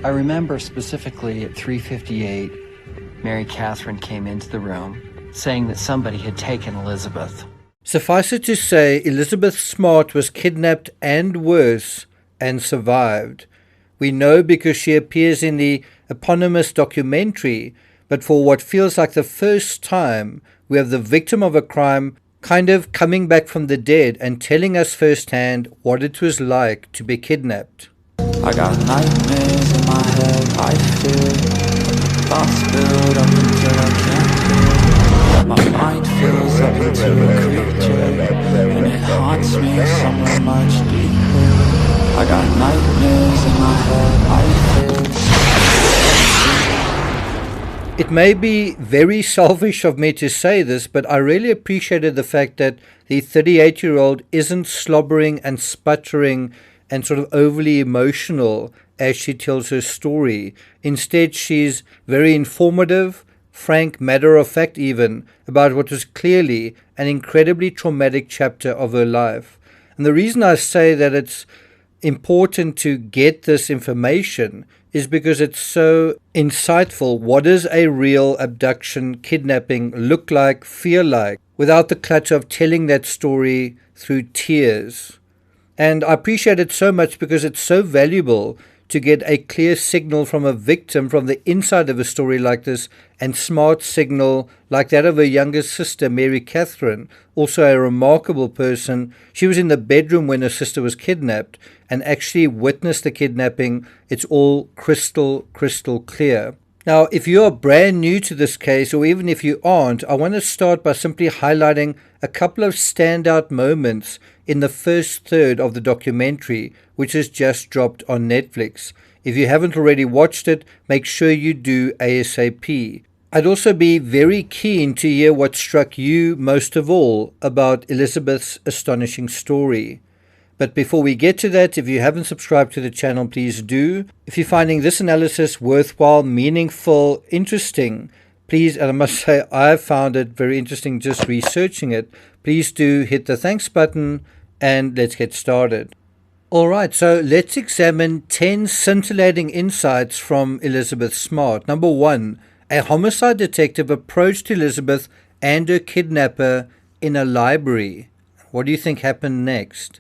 I remember specifically at 3:58, Mary Catherine came into the room saying that somebody had taken Elizabeth. Suffice it to say, Elizabeth Smart was kidnapped and worse, and survived. We know because she appears in the eponymous documentary, but for what feels like the first time, we have the victim of a crime kind of coming back from the dead and telling us firsthand what it was like to be kidnapped. I got nightmares in my head, I fear thoughts build up until I can't hear. My mind fills up into a creature, and it haunts me somewhere much deeper. I got nightmares in my head, I fear. It may be very selfish of me to say this, but I really appreciated the fact that the 38-year-old isn't slobbering and sputtering and sort of overly emotional as she tells her story. Instead, she's very informative, frank, matter-of-fact even, about what was clearly an incredibly traumatic chapter of her life. And the reason I say that it's important to get this information is because it's so insightful. What does a real abduction, kidnapping look like, feel like, without the clutter of telling that story through tears? And I appreciate it so much because it's so valuable to get a clear signal from a victim from the inside of a story like this, and smart signal like that of her younger sister, Mary Catherine, also a remarkable person. She was in the bedroom when her sister was kidnapped and actually witnessed the kidnapping. It's all crystal clear. Now, if you are brand new to this case, or even if you aren't, I want to start by simply highlighting a couple of standout moments in the first third of the documentary, which has just dropped on Netflix. If you haven't already watched it, make sure you do ASAP. I'd also be very keen to hear what struck you most of all about Elizabeth's astonishing story. But before we get to that, if you haven't subscribed to the channel, please do. If you're finding this analysis worthwhile, meaningful, interesting, please, and I must say I found it very interesting just researching it, please do hit the thanks button and let's get started. Alright, so let's examine 10 scintillating insights from Elizabeth Smart. Number 1, a homicide detective approached Elizabeth and her kidnapper in a library. What do you think happened next?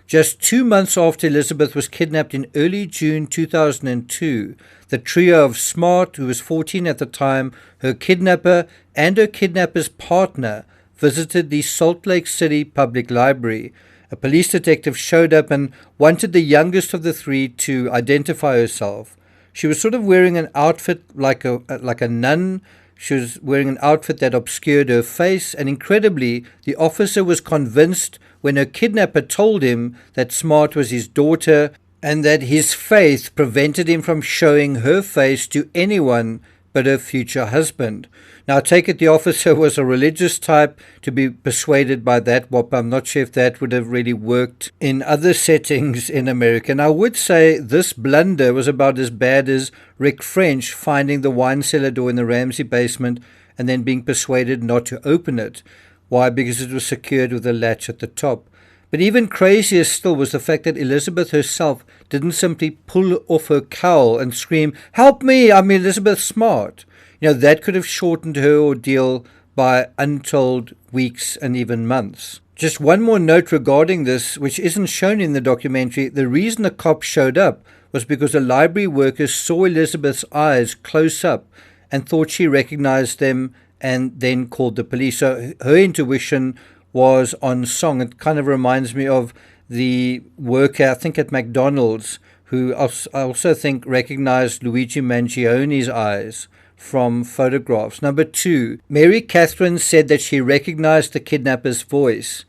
Just 2 months after Elizabeth was kidnapped in early June 2002, the trio of Smart, who was 14 at the time, her kidnapper, and her kidnapper's partner visited the Salt Lake City Public Library. A police detective showed up and wanted the youngest of the three to identify herself. She was sort of wearing an outfit like a nun. She was wearing an outfit that obscured her face, and incredibly, the officer was convinced when her kidnapper told him that Smart was his daughter and that his faith prevented him from showing her face to anyone but her future husband. Now, I take it the officer was a religious type to be persuaded by that whop. I'm not sure if that would have really worked in other settings in America. And I would say this blunder was about as bad as Rick French finding the wine cellar door in the Ramsey basement and then being persuaded not to open it. Why? Because it was secured with a latch at the top. But even crazier still was the fact that Elizabeth herself didn't simply pull off her cowl and scream, "Help me, I'm Elizabeth Smart." That could have shortened her ordeal by untold weeks and even months. Just one more note regarding this, which isn't shown in the documentary. The reason the cops showed up was because the library workers saw Elizabeth's eyes close up and thought she recognized them and then called the police. So her intuition was on song. It kind of reminds me of the worker, I think at McDonald's, who I also think recognized Luigi Mangione's eyes from photographs. Number 2, Mary Catherine said that she recognized the kidnapper's voice.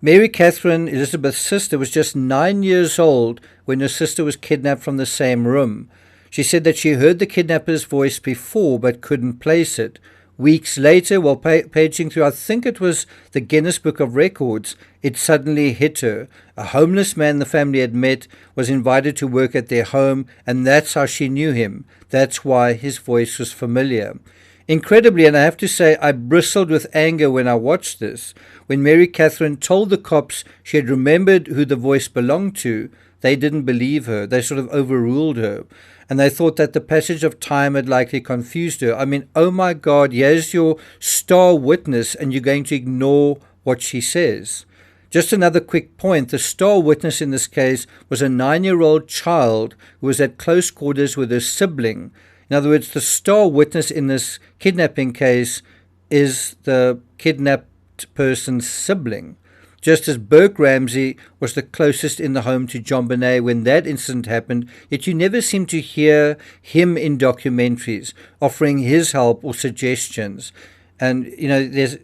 Mary Catherine, Elizabeth's sister, was just 9 years old when her sister was kidnapped from the same room. She said that she heard the kidnapper's voice before but couldn't place it. Weeks later, while paging through, I think it was the Guinness Book of Records, it suddenly hit her. A homeless man the family had met was invited to work at their home, and that's how she knew him. That's why his voice was familiar. Incredibly, and I have to say, I bristled with anger when I watched this. When Mary Catherine told the cops she had remembered who the voice belonged to, they didn't believe her. They sort of overruled her. And they thought that the passage of time had likely confused her. I mean, oh my God, here's your star witness and you're going to ignore what she says. Just another quick point, the star witness in this case was a 9-year-old child who was at close quarters with her sibling. In other words, the star witness in this kidnapping case is the kidnapped person's sibling. Just as Burke Ramsey was the closest in the home to John Bonet when that incident happened, yet you never seem to hear him in documentaries offering his help or suggestions. And, you know, there's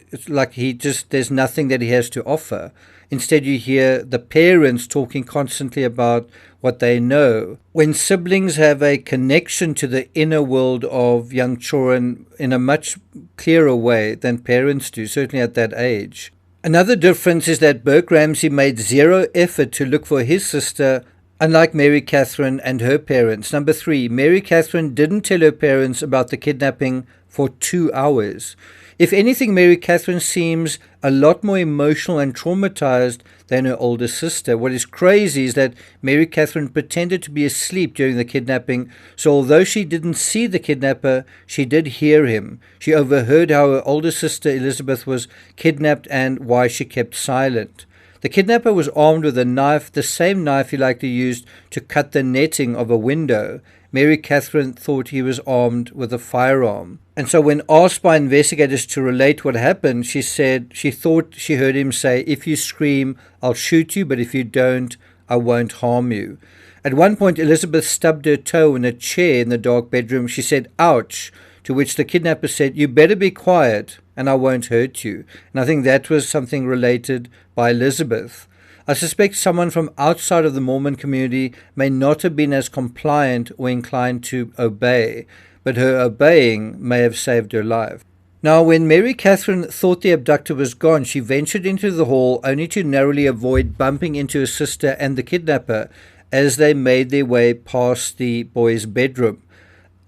nothing that he has to offer. Instead, you hear the parents talking constantly about what they know. When siblings have a connection to the inner world of young children in a much clearer way than parents do, certainly at that age. Another difference is that Burke Ramsey made zero effort to look for his sister, unlike Mary Catherine and her parents. Number 3, Mary Catherine didn't tell her parents about the kidnapping for 2 hours. If anything, Mary Catherine seems a lot more emotional and traumatized than her older sister. What is crazy is that Mary Catherine pretended to be asleep during the kidnapping, so although she didn't see the kidnapper, she did hear him. She overheard how her older sister Elizabeth was kidnapped and why she kept silent. The kidnapper was armed with a knife, the same knife he likely used to cut the netting of a window. Mary Catherine thought he was armed with a firearm. And so when asked by investigators to relate what happened, she said she thought she heard him say, "If you scream, I'll shoot you, but if you don't, I won't harm you." At one point, Elizabeth stubbed her toe in a chair in the dark bedroom. She said, "Ouch," to which the kidnapper said, "You better be quiet and I won't hurt you." And I think that was something related by Elizabeth. I suspect someone from outside of the Mormon community may not have been as compliant or inclined to obey, but her obeying may have saved her life. Now, when Mary Catherine thought the abductor was gone, she ventured into the hall only to narrowly avoid bumping into her sister and the kidnapper as they made their way past the boy's bedroom.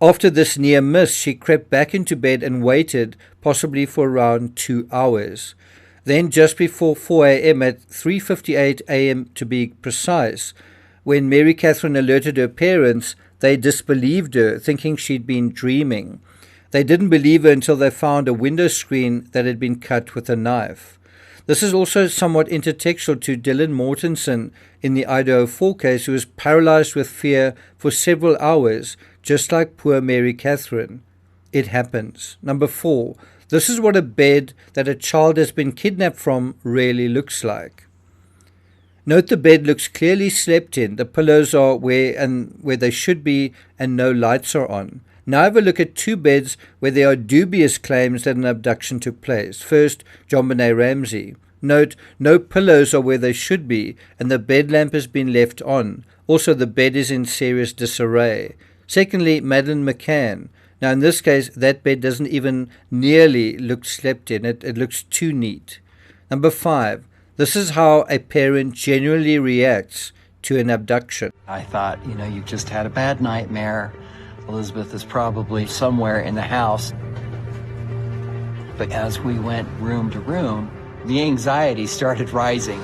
After this near miss, she crept back into bed and waited, possibly for around 2 hours. Then, just before 4 a.m., at 3:58 a.m. to be precise, when Mary Catherine alerted her parents, they disbelieved her, thinking she'd been dreaming. They didn't believe her until they found a window screen that had been cut with a knife. This is also somewhat intertextual to Dylan Mortensen in the Idaho 4 case, who was paralyzed with fear for several hours, just like poor Mary Catherine. It happens. Number 4. This is what a bed that a child has been kidnapped from really looks like. Note the bed looks clearly slept in. The pillows are where they should be and no lights are on. Now have a look at 2 beds where there are dubious claims that an abduction took place. First, John Bonet Ramsey. Note, no pillows are where they should be and the bed lamp has been left on. Also, the bed is in serious disarray. Secondly, Madeleine McCann. Now, in this case, that bed doesn't even nearly look slept in. It looks too neat. Number 5. This is how a parent genuinely reacts to an abduction. I thought, you just had a bad nightmare. Elizabeth is probably somewhere in the house. But as we went room to room, the anxiety started rising.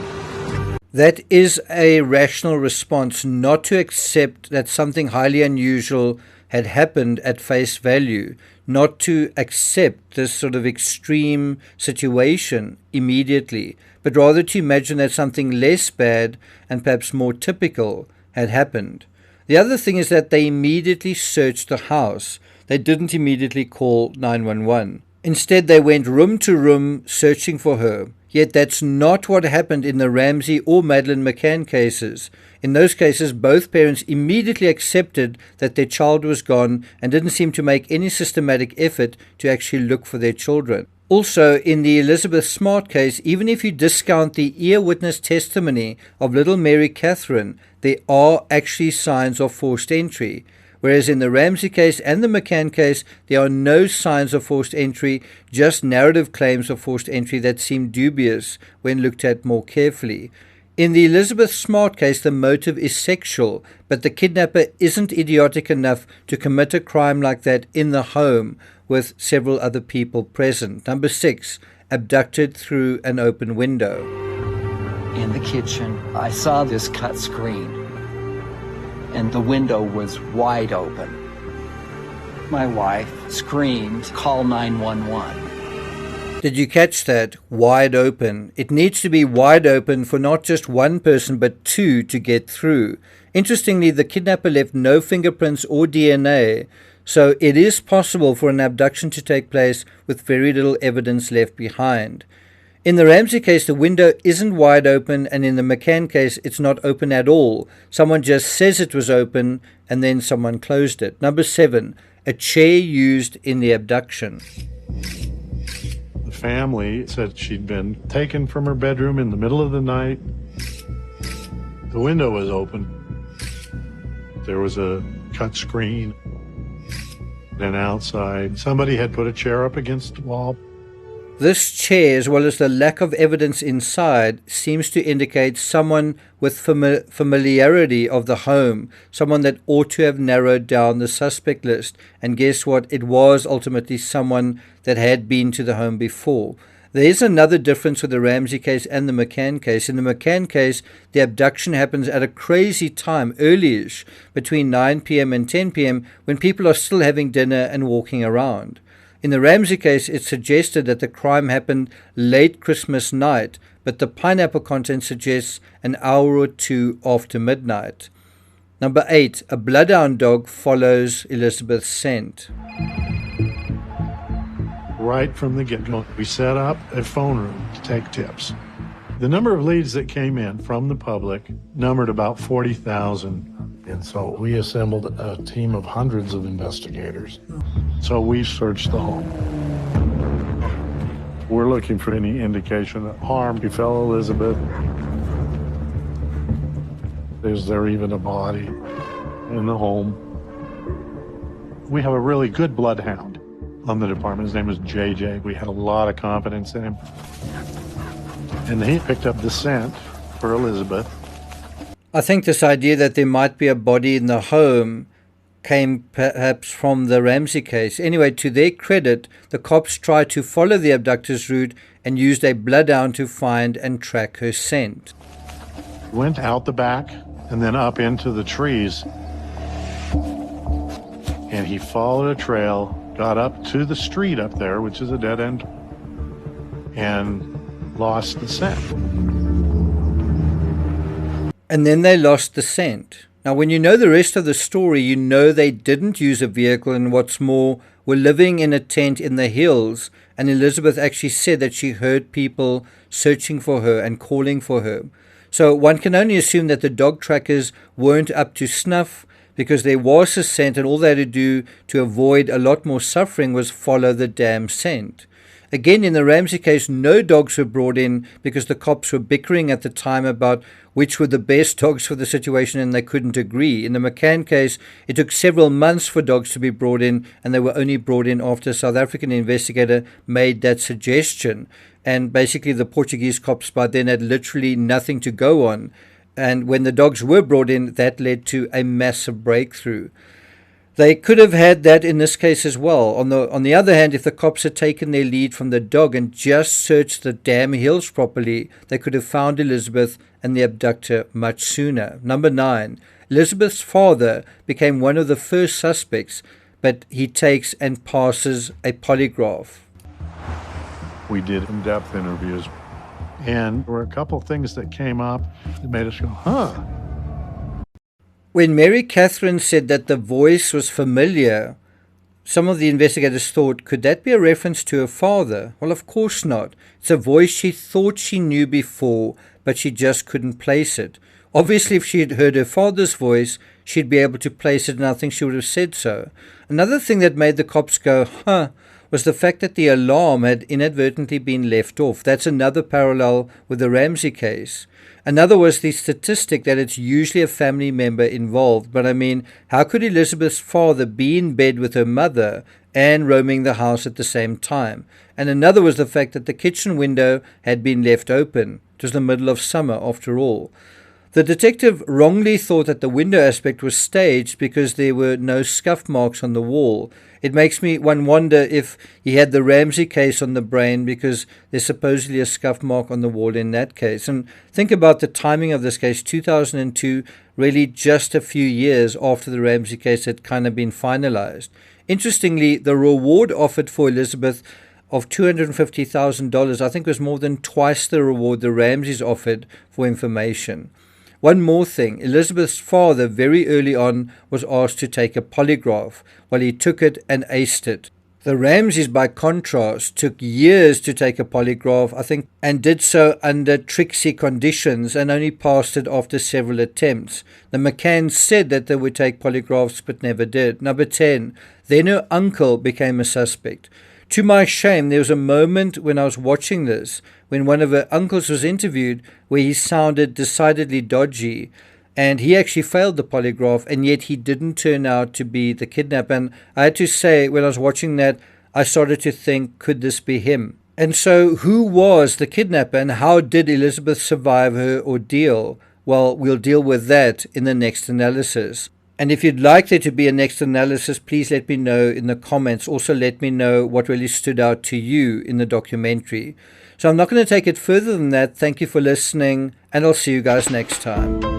That is a rational response, not to accept that something highly unusual had happened at face value, not to accept this sort of extreme situation immediately, but rather to imagine that something less bad and perhaps more typical had happened. The other thing is that they immediately searched the house. They didn't immediately call 911. Instead, they went room to room searching for her. Yet that's not what happened in the Ramsey or Madeleine McCann cases. In those cases, both parents immediately accepted that their child was gone and didn't seem to make any systematic effort to actually look for their children. Also, in the Elizabeth Smart case, even if you discount the ear witness testimony of little Mary Catherine, there are actually signs of forced entry. Whereas in the Ramsey case and the McCann case, there are no signs of forced entry, just narrative claims of forced entry that seem dubious when looked at more carefully. In the Elizabeth Smart case, the motive is sexual, but the kidnapper isn't idiotic enough to commit a crime like that in the home with several other people present. Number 6, abducted through an open window. In the kitchen, I saw this cut screen. and the window was wide open. My wife screamed, "Call 911." Did you catch that? Wide open. It needs to be wide open for not just one person but two to get through. Interestingly, the kidnapper left no fingerprints or DNA, so it is possible for an abduction to take place with very little evidence left behind. In the Ramsey case, the window isn't wide open, and in the McCann case, it's not open at all. Someone just says it was open, and then someone closed it. Number 7, a chair used in the abduction. The family said she'd been taken from her bedroom in the middle of the night. The window was open. There was a cut screen. And outside, somebody had put a chair up against the wall. This chair, as well as the lack of evidence inside, seems to indicate someone with familiarity of the home, someone that ought to have narrowed down the suspect list. And guess what? It was ultimately someone that had been to the home before. There is another difference with the Ramsey case and the McCann case. In the McCann case, the abduction happens at a crazy time, early-ish, between 9 p.m. and 10 p.m., when people are still having dinner and walking around. In the Ramsey case, it suggested that the crime happened late Christmas night, but the pineapple content suggests an hour or two after midnight. Number 8, a Bloodhound dog follows Elizabeth's scent. Right from the get-go, we set up a phone room to take tips. The number of leads that came in from the public numbered about 40,000. And so we assembled a team of hundreds of investigators. So we searched the home. We're looking for any indication that harm befell Elizabeth. Is there even a body in the home? We have a really good bloodhound on the department. His name is JJ. We had a lot of confidence in him. And he picked up the scent for Elizabeth. I think this idea that there might be a body in the home came perhaps from the Ramsey case. Anyway, to their credit, the cops tried to follow the abductor's route and used a bloodhound to find and track her scent. Went out the back and then up into the trees. And he followed a trail, got up to the street up there, which is a dead end, and lost the scent. And then they lost the scent. Now, when you know the rest of the story, you know they didn't use a vehicle, and what's more, were living in a tent in the hills, and Elizabeth actually said that she heard people searching for her and calling for her. So one can only assume that the dog trackers weren't up to snuff, because there was a scent, and all they had to do to avoid a lot more suffering was follow the damn scent. Again, in the Ramsey case, no dogs were brought in because the cops were bickering at the time about which were the best dogs for the situation, and they couldn't agree. In the McCann case, it took several months for dogs to be brought in, and they were only brought in after a South African investigator made that suggestion. And basically the Portuguese cops by then had literally nothing to go on. And when the dogs were brought in, that led to a massive breakthrough. They could have had that in this case as well. On the other hand, if the cops had taken their lead from the dog and just searched the damn hills properly, they could have found Elizabeth and the abductor much sooner. Number 9, Elizabeth's father became one of the first suspects, but he takes and passes a polygraph. We did in-depth interviews, and there were a couple of things that came up that made us go, huh. When Mary Catherine said that the voice was familiar, some of the investigators thought, could that be a reference to her father? Well, of course not. It's a voice she thought she knew before, but she just couldn't place it. Obviously, if she had heard her father's voice, she'd be able to place it, and I think she would have said so. Another thing that made the cops go, huh, was the fact that the alarm had inadvertently been left off. That's another parallel with the Ramsey case. Another was the statistic that it's usually a family member involved. But I mean, how could Elizabeth's father be in bed with her mother and roaming the house at the same time? And another was the fact that the kitchen window had been left open. It was the middle of summer after all. The detective wrongly thought that the window aspect was staged because there were no scuff marks on the wall. It makes me wonder if he had the Ramsey case on the brain, because there's supposedly a scuff mark on the wall in that case. And think about the timing of this case, 2002, really just a few years after the Ramsey case had kind of been finalized. Interestingly, the reward offered for Elizabeth of $250,000, I think, was more than twice the reward the Ramseys offered for information. One more thing, Elizabeth's father very early on was asked to take a polygraph. Well, he took it and aced it. The Ramseys, by contrast, took years to take a polygraph, I think, and did so under tricksy conditions and only passed it after several attempts. The McCanns said that they would take polygraphs but never did. Number 10, then her uncle became a suspect. To my shame, there was a moment when I was watching this, when one of her uncles was interviewed, where he sounded decidedly dodgy, and he actually failed the polygraph, and yet he didn't turn out to be the kidnapper. And I had to say, when I was watching that, I started to think, could this be him? And so, who was the kidnapper, and how did Elizabeth survive her ordeal? Well, we'll deal with that in the next analysis. And if you'd like there to be a next analysis, please let me know in the comments. Also, let me know what really stood out to you in the documentary. So I'm not going to take it further than that. Thank you for listening, and I'll see you guys next time.